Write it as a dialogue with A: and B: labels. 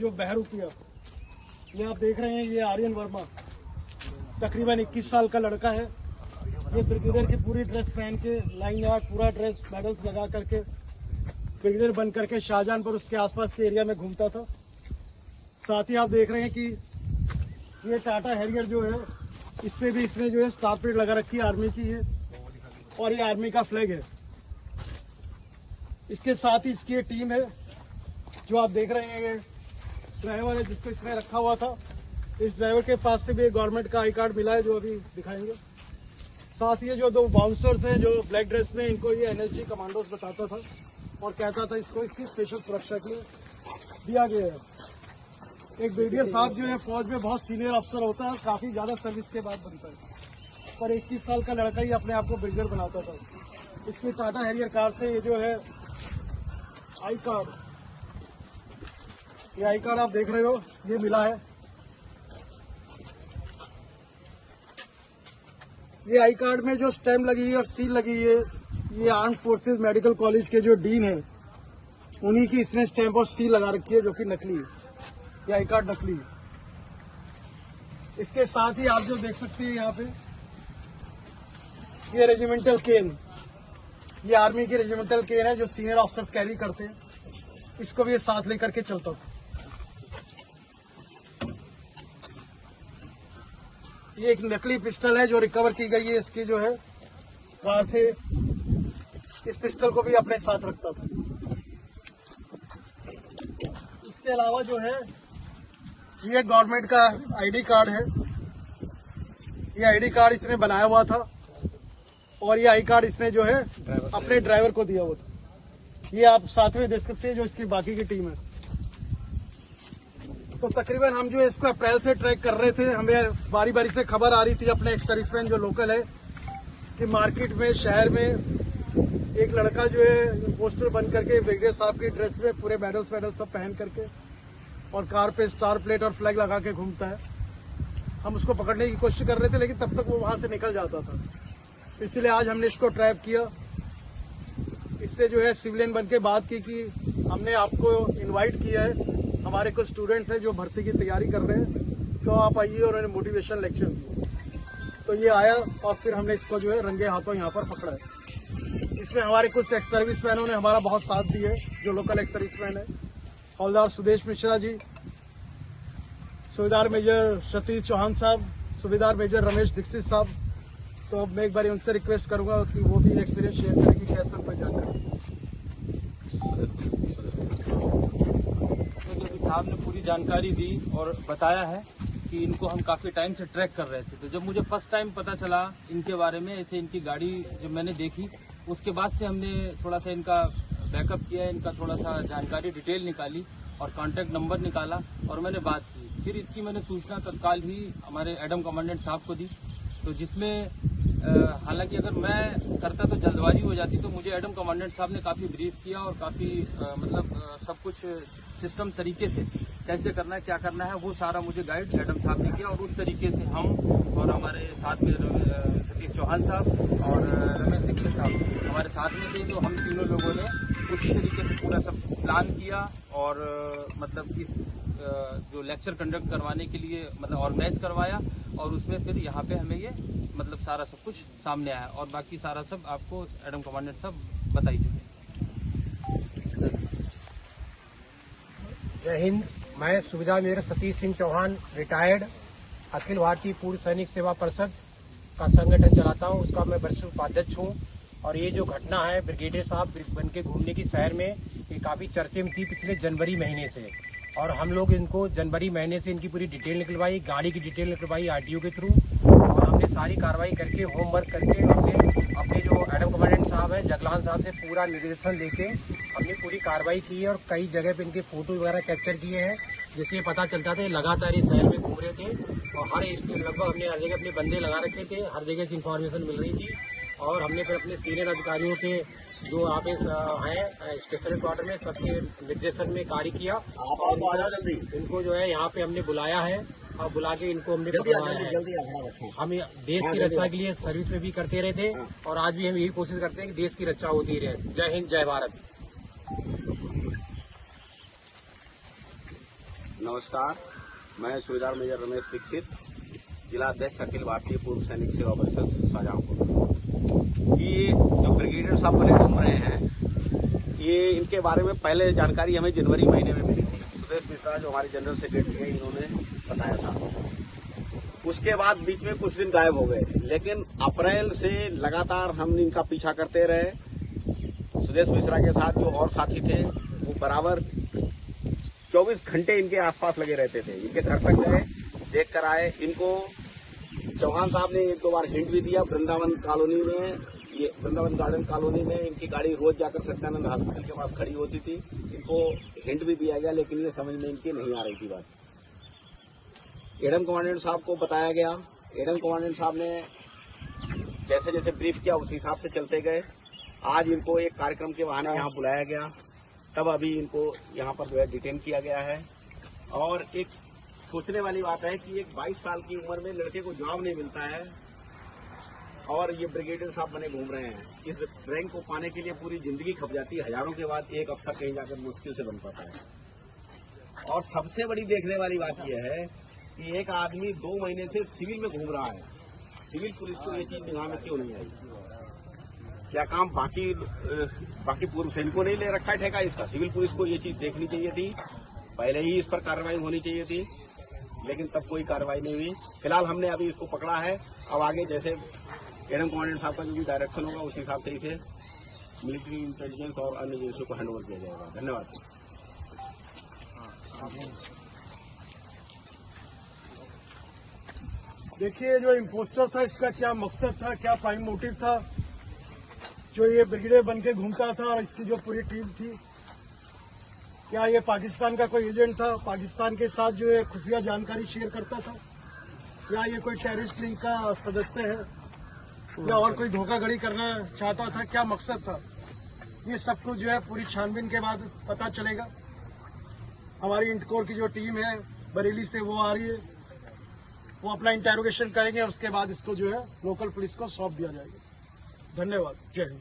A: जो बहरूपिया, ये आप देख रहे हैं, ये आर्यन वर्मा तकरीबन 21 साल का लड़का है। ये ब्रिगेडियर की पूरी ड्रेस पहन के, लाइन आर्ट पूरा ड्रेस मेडल्स लगा करके ब्रिगेडियर बन करके शाहजहांपुर उसके आसपास के एरिया में घूमता था। साथ ही आप देख रहे हैं कि ये टाटा हैरियर जो है, इस पे भी इसने जो है स्टार प्लेट लगा रखी है आर्मी की है, और ये आर्मी का फ्लैग है। इसके साथ ही इसकी टीम है जो आप देख रहे हैं, ये ड्राइवर है जिसको इसने रखा हुआ था। इस ड्राइवर के पास से भी गवर्नमेंट का आई कार्ड मिला है जो अभी दिखाएंगे। साथ ही जो दो बाउंसर्स हैं जो ब्लैक ड्रेस में, इनको ये एनएसजी कमांडोज बताता था और कहता था इसको इसकी स्पेशल सुरक्षा के लिए दिया गया है। एक ब्रिगेडियर साहब जो है फौज में बहुत सीनियर अफसर होता है, काफी ज्यादा सर्विस के बाद बनता है, पर 21 साल का लड़का ही अपने आप को ब्रिगेडियर बनाता था। इसकी टाटा हैरियर कार से ये जो है आई कार्ड, ये आई कार्ड आप देख रहे हो, ये मिला है। ये आई कार्ड में जो स्टैम्प लगी है और सील लगी है, ये आर्म्ड फोर्सेस मेडिकल कॉलेज के जो डीन है उन्हीं की इसने स्टैम्प और सील लगा रखी है, जो कि नकली है। ये आई कार्ड नकली है। इसके साथ ही आप जो देख सकते हैं यहाँ पे, ये रेजिमेंटल केन, ये आर्मी की रेजिमेंटल केन है जो सीनियर ऑफिसर्स कैरी करते हैं। इसको भी ये साथ लेकर के चलता था। ये एक नकली पिस्टल है जो रिकवर की गई है इसकी जो है कार से। इस पिस्टल को भी अपने साथ रखता था। इसके अलावा जो है ये गवर्नमेंट का आईडी कार्ड है। ये आईडी कार्ड इसने बनाया हुआ था और ये आई कार्ड इसने जो है अपने ड्राइवर को दिया हुआ था। ये आप साथ में देख सकते हैं जो इसकी बाकी की टीम है। तो तकरीबन हम जो इसको अप्रैल से ट्रैक कर रहे थे। हमें बारी बारी से खबर आ रही थी अपने एक सर्विसमैन जो लोकल है कि मार्केट में, शहर में एक लड़का जो है पोस्टर बन करके ब्रिगेडियर साहब की ड्रेस में पूरे मेडल्स सब पहन करके और कार पे स्टार प्लेट और फ्लैग लगा के घूमता है। हम उसको पकड़ने की कोशिश कर रहे थे, लेकिन तब तक वो वहां से निकल जाता था। इसलिए आज हमने इसको ट्रैप किया। इससे जो है सिविलियन बन के बात की कि हमने आपको इन्वाइट किया है, हमारे कुछ स्टूडेंट्स हैं जो भर्ती की तैयारी कर रहे हैं, तो आप आइए, और उन्होंने मोटिवेशन लेक्चर दिया। तो ये आया और फिर हमने इसको जो है रंगे हाथों यहाँ पर पकड़ा है। इसमें हमारे कुछ एक्स सर्विसमैनों ने हमारा बहुत साथ दिया है, जो लोकल एक्स सर्विसमैन है। हवलदार सुदेश मिश्रा जी, सूबेदार मेजर सतीश चौहान साहब, सूबेदार मेजर रमेश दीक्षित साहब। तो मैं एक बार उनसे रिक्वेस्ट करूंगा कि वो भी एक्सपीरियंस शेयर करें कि कैसा कोई जाता है।
B: साहब ने पूरी जानकारी दी और बताया है कि इनको हम काफी टाइम से ट्रैक कर रहे थे। तो जब मुझे फर्स्ट टाइम पता चला इनके बारे में, ऐसे इनकी गाड़ी जब मैंने देखी, उसके बाद से हमने थोड़ा सा इनका बैकअप किया, इनका थोड़ा सा जानकारी डिटेल निकाली और कॉन्टैक्ट नंबर निकाला और मैंने बात की। फिर इसकी मैंने सूचना तत्काल ही हमारे एडम कमांडेंट साहब को दी। तो जिसमें हालांकि अगर मैं करता तो जल्दबाजी हो जाती, तो मुझे एडम कमांडेंट साहब ने काफी ब्रीफ किया और काफी सब कुछ सिस्टम तरीके से कैसे करना है, क्या करना है, वो सारा मुझे गाइड एडम साहब ने किया। और उस तरीके से हम और हमारे साथ में सतीश चौहान साहब और रमेश दीक्षित साहब हमारे साथ में थे, तो हम तीनों लोगों ने उसी तरीके से पूरा सब प्लान किया और इस जो लेक्चर कंडक्ट करवाने के लिए ऑर्गेनाइज करवाया। और उसमें फिर यहाँ पे हमें ये सारा सब कुछ सामने आया और बाकी सारा सब आपको एडम कमांडेंट साहब बताई चुके।
C: जय हिंद। मैं सूबेदार मेजर सतीश सिंह चौहान, रिटायर्ड, अखिल भारतीय पूर्व सैनिक सेवा परिषद का संगठन चलाता हूं, उसका मैं वर्ष उपाध्यक्ष हूं। और ये जो घटना है ब्रिगेडियर साहब बन के घूमने की शहर में, ये काफी चर्चे में थी पिछले जनवरी महीने से। और हम लोग इनको जनवरी महीने से इनकी पूरी डिटेल निकलवाई, गाड़ी की डिटेल निकलवाई आरटीओ के थ्रू, और हमने सारी कार्रवाई करके, होमवर्क करके, हमने अपने जो एडम कमांडेंट साहब हैं जगलान साहब से पूरा निर्देशन लेके हमने पूरी कार्रवाई की है। और कई जगह पे इनके फोटो वगैरह कैप्चर किए हैं, जिससे पता चलता था लगातार ये शहर में घूम रहे थे। और लगभग हमने हर जगह अपने बंदे लगा रखे थे, हर जगह से इन्फॉर्मेशन मिल रही थी। और हमने फिर अपने सीनियर अधिकारियों के जो आप हैं स्पेशल क्वार्टर में, सबके निर्देशन में कार्य किया। इनको जो है यहाँ पे हमने बुलाया है और बुला के इनको हमने पकड़वाया है। हम देश की रक्षा के लिए सर्विस में भी करते रहे थे और आज भी हम यही कोशिश करते हैं कि देश की रक्षा होती रहे। जय हिंद, जय भारत।
D: नमस्कार, मैं सूबेदार मेजर रमेश दीक्षित, जिला अध्यक्ष अखिल भारतीय पूर्व सैनिक सेवा परिषद शाहजहांपुर। ये जो ब्रिगेडियर साहब बने घूम रहे हैं, ये इनके बारे में पहले जानकारी हमें जनवरी महीने में मिली थी। सुदेश मिश्रा जो हमारे जनरल सेक्रेटरी हैं, इन्होंने बताया था। उसके बाद बीच में कुछ दिन गायब हो गए, लेकिन अप्रैल से लगातार हम इनका पीछा करते रहे। सुदेश मिश्रा के साथ जो और साथी थे, वो बराबर 24 घंटे इनके आसपास लगे रहते थे। इनके घर तक गए, देख कर आए। इनको चौहान साहब ने एक दो बार हिंट भी दिया। वृंदावन कॉलोनी में, ये वृंदावन गार्डन कॉलोनी में इनकी गाड़ी रोज जाकर सत्यानंद हॉस्पिटल के पास खड़ी होती थी। इनको हिंट भी दिया गया, लेकिन ये समझ में इनकी नहीं आ रही थी बात। एडम कमांडेंट साहब को बताया गया। एडम कमांडेंट साहब ने जैसे जैसे ब्रीफ किया, उस हिसाब से चलते गए। आज इनको एक कार्यक्रम के बहाने यहाँ बुलाया गया, तब अभी इनको यहाँ पर जो है डिटेन किया गया है। और एक सोचने वाली बात है कि एक 22 साल की उम्र में लड़के को जॉब नहीं मिलता है और ये ब्रिगेडियर साहब बने घूम रहे हैं। इस रैंक को पाने के लिए पूरी जिंदगी खप जाती है। हजारों के बाद एक अफसर कहीं जाकर मुश्किल से बन पाता है। और सबसे बड़ी देखने वाली बात यह है कि एक आदमी 2 महीने से सिविल में घूम रहा है। सिविल पुलिस को ये चीज निगाह में क्यों नहीं आई? क्या काम बाकी पूर्व सैनिकों ने ले रखा है ठेका इसका? सिविल पुलिस को ये चीज देखनी चाहिए थी, पहले ही इस पर कार्रवाई होनी चाहिए थी, लेकिन तब कोई कार्रवाई नहीं हुई। फिलहाल हमने अभी इसको पकड़ा है। अब आगे जैसे एडम कमांडेंट साहब का जो भी डायरेक्शन होगा, उस हिसाब से इसे मिलिट्री इंटेलिजेंस और अन्य एजेंसियों को हैंड ओवर किया जाएगा। धन्यवाद।
A: देखिए, जो इम्पोस्टर था, इसका क्या मकसद था, क्या प्राइम मोटिव था? जो ये ब्रिगेडियर बन के घूमता था और इसकी जो पूरी टीम थी, क्या ये पाकिस्तान का कोई एजेंट था? पाकिस्तान के साथ जो है खुफिया जानकारी शेयर करता था, या ये कोई टेररिस्ट लिंक का सदस्य है, या और कोई धोखाधड़ी करना चाहता था? क्या मकसद था? ये सब कुछ जो है पूरी छानबीन के बाद पता चलेगा। हमारी इंटकोर की जो टीम है बरेली से, वो आ रही है, वो अपना इंटेरोगेशन करेंगे। उसके बाद इसको जो है लोकल पुलिस को सौंप दिया जाएगा। धन्यवाद। जय हिंद।